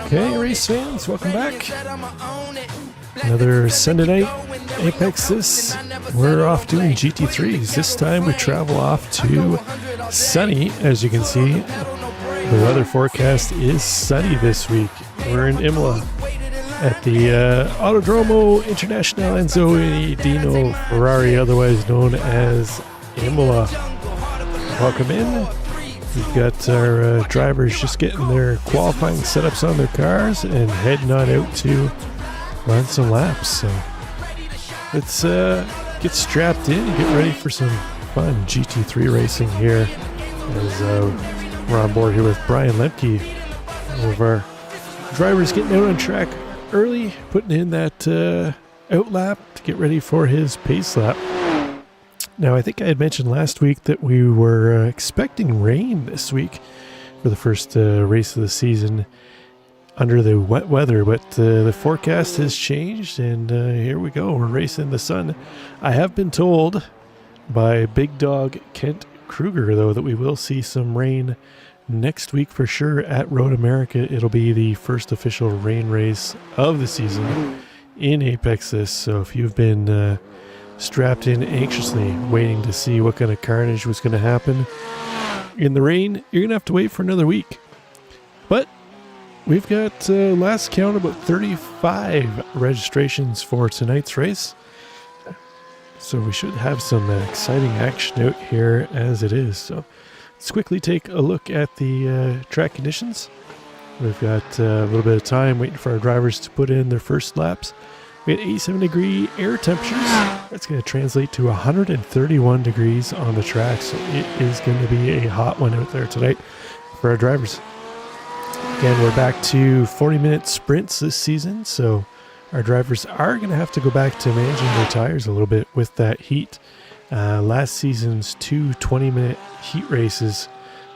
Okay, race fans, welcome back. Another Sunday night Apex This. We're off doing GT3s. This time we travel off to sunny. As you can see, the weather forecast is sunny this week. We're in Imola at the Autodromo Internazionale Enzo Dino Ferrari, otherwise known as Imola. Welcome in. We've got our drivers just getting their qualifying setups on their cars and heading on out to run some laps. So let's get strapped in and get ready for some fun GT3 racing here as we're on board here with Brian Lemke. One of our drivers getting out on track early, putting in that out lap to get ready for his pace lap. Now, I think I had mentioned last week that we were expecting rain this week for the first race of the season under the wet weather, but the forecast has changed, and here we go. We're racing in the sun. I have been told by Big Dog Kent Kruger, though, that we will see some rain next week for sure at Road America. It'll be the first official rain race of the season in Apex This. So if you've been strapped in anxiously waiting to see what kind of carnage was going to happen in the rain, you're going to have to wait for another week. But we've got last count about 35 registrations for tonight's race, so we should have some exciting action out here as it is. So let's quickly take a look at the track conditions. We've got a little bit of time waiting for our drivers to put in their first laps. We had 87-degree air temperatures. That's going to translate to 131 degrees on the track, so it is going to be a hot one out there tonight for our drivers. Again, we're back to 40-minute sprints this season, so our drivers are going to have to go back to managing their tires a little bit with that heat. Last season's two 20-minute heat races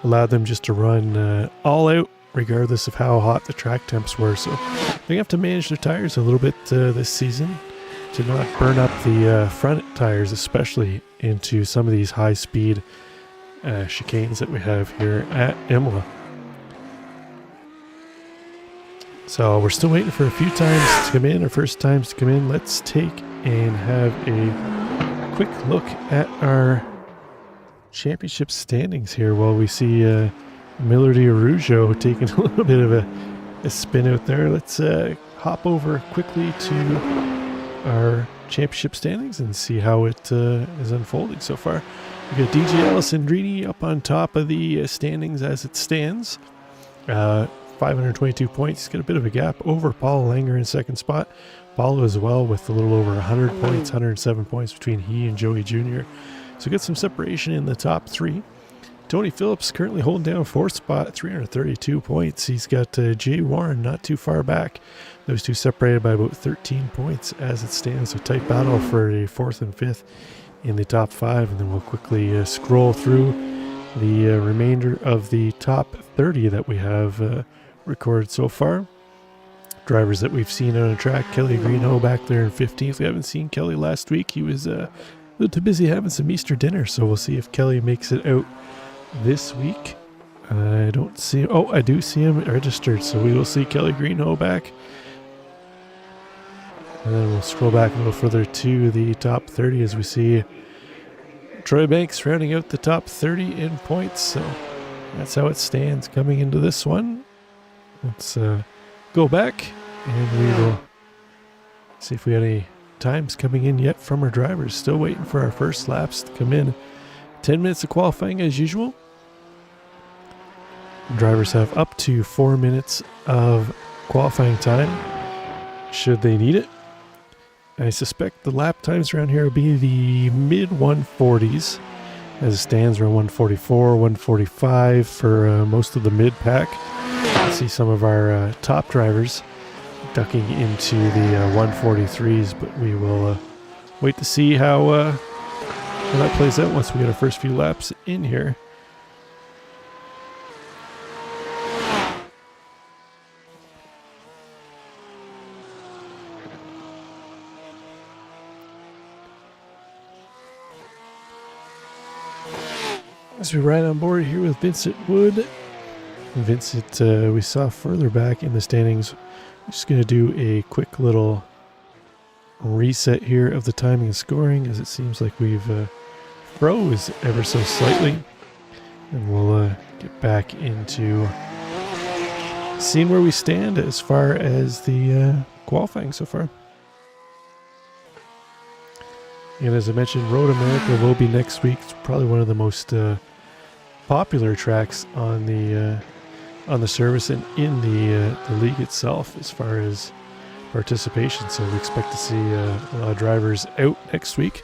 allowed them just to run all out, regardless of how hot the track temps were. So they have to manage their tires a little bit this season to not burn up the front tires, especially into some of these high-speed chicanes that we have here at Imola. So we're still waiting for a few times to come in, our first times to come in. Let's take and have a quick look at our championship standings here while we see Miller de Araujo taking a little bit of a spin out there. Let's hop over quickly to our championship standings and see how it is unfolding so far. We've got DJ Alessandrini up on top of the standings as it stands. 522 points. He's got a bit of a gap over Paul Langer in second spot. Paulo as well with a little over 100 points, 107 points between he and Joey Jr. So get some separation in the top three. Tony Phillips currently holding down fourth spot at 332 points. He's got Jay Warren not too far back. Those two separated by about 13 points as it stands. A tight battle for a fourth and fifth in the top five. And then we'll quickly scroll through the remainder of the top 30 that we have recorded so far. Drivers that we've seen on a track. Kelly Greenhoe back there in 15th. We haven't seen Kelly last week. He was a little too busy having some Easter dinner. So we'll see if Kelly makes it out this week. I don't see. Oh, I do see him registered, so we will see Kelly Greenhoe back. And then we'll scroll back a little further to the top 30 as we see Troy Banks rounding out the top 30 in points. So that's how it stands coming into this one. Let's go back and we will see if we had any times coming in yet from our drivers. Still waiting for our first laps to come in. 10 minutes of qualifying as usual. Drivers have up to 4 minutes of qualifying time should they need it. I suspect the lap times around here will be the mid 140s as it stands, around 144, 145 for most of the mid pack. See some of our top drivers ducking into the 143s, but we will wait to see how that plays out once we get our first few laps in here. As we ride on board here with Vincent Wood Vincent, we saw further back in the standings. I'm just going to do a quick little reset here of the timing and scoring, as it seems like we've froze ever so slightly. And we'll get back into seeing where we stand as far as the qualifying so far. And as I mentioned, Road America will be next week. It's probably one of the most popular tracks on the service and in the league itself as far as participation. So we expect to see a lot of drivers out next week.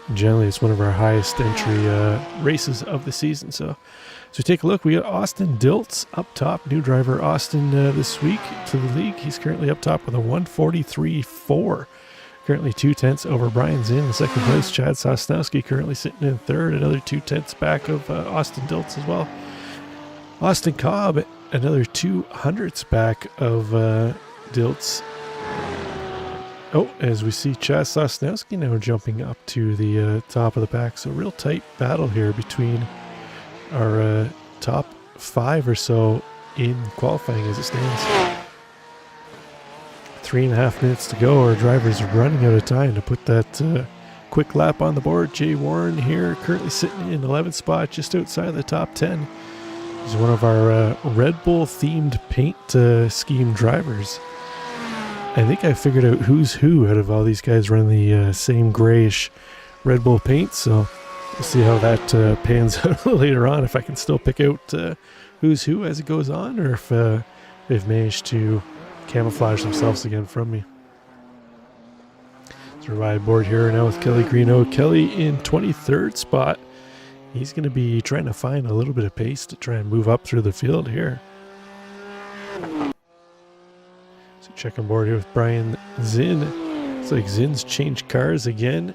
And generally, it's one of our highest entry races of the season. So take a look. We got Austin Diltz up top. New driver Austin this week to the league. He's currently up top with a 1:43.4. Currently 2/10 over Brian Zinn in second place. Chad Sosnowski currently sitting in third. Another 2/10 back of Austin Diltz as well. Austin Cobb, another 200ths back of Diltz. Oh, as we see Chad Sosnowski now jumping up to the top of the pack. So real tight battle here between our top 5 or so in qualifying as it stands. 3.5 minutes to go. Our driver's running out of time to put that quick lap on the board. Jay Warren here currently sitting in 11th spot, just outside the top 10. He's one of our Red Bull themed paint scheme drivers. I think I figured out who's who out of all these guys running the same grayish Red Bull paint, so we'll see how that pans out later on, if I can still pick out who's who as it goes on, or if they've managed to camouflage themselves again from me. So ride board here now with Kelly Greeno. Kelly in 23rd spot. He's going to be trying to find a little bit of pace to try and move up through the field here. So check on board here with Brian Zinn. It's like Zinn's changed cars again.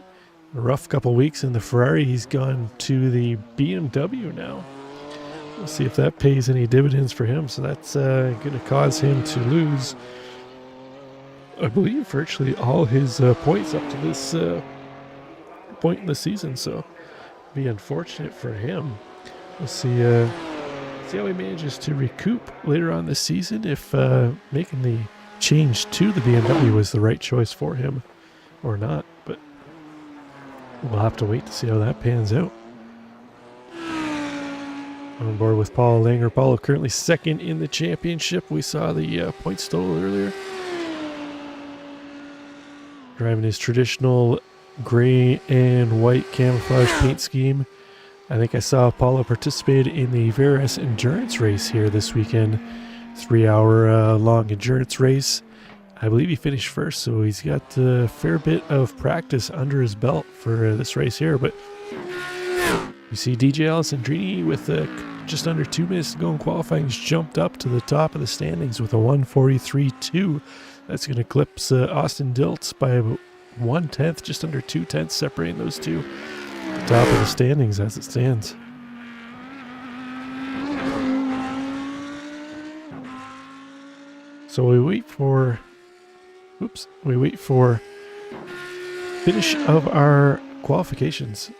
A rough couple weeks in the Ferrari. He's gone to the BMW now. We'll see if that pays any dividends for him. So that's going to cause him to lose, I believe, virtually all his points up to this point in the season. So be unfortunate for him. We'll see how he manages to recoup later on this season, if making the change to the BMW was the right choice for him or not. But we'll have to wait to see how that pans out. On board with Paul Langer. Paulo currently second in the championship. We saw the points total earlier. Driving his traditional gray and white camouflage paint scheme. I think I saw Paulo participate in the Veras endurance race here this weekend. 3-hour long endurance race. I believe he finished first, so he's got a fair bit of practice under his belt for this race here. But you see DJ Alessandrini with just under 2 minutes to go in qualifying. He's jumped up to the top of the standings with a 1:43.2. That's going to eclipse Austin Diltz by about 1/10, just under 2/10, separating those two. Top of the standings as it stands. So we wait for finish of our qualifications.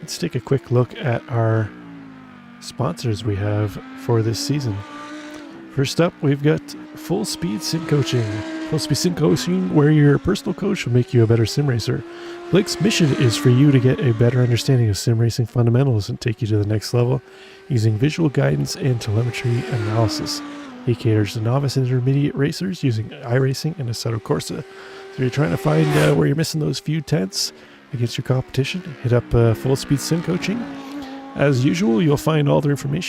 Let's take a quick look at our sponsors we have for this season. First up, we've got Full Speed Sim Coaching. Full Speed Sim Coaching, where your personal coach will make you a better sim racer. Blake's mission is for you to get a better understanding of sim racing fundamentals and take you to the next level using visual guidance and telemetry analysis. He caters to novice and intermediate racers using iRacing and Assetto Corsa. So you're trying to find where you're missing those few tenths against your competition, hit up Full Speed Sim Coaching. As usual, you'll find all their information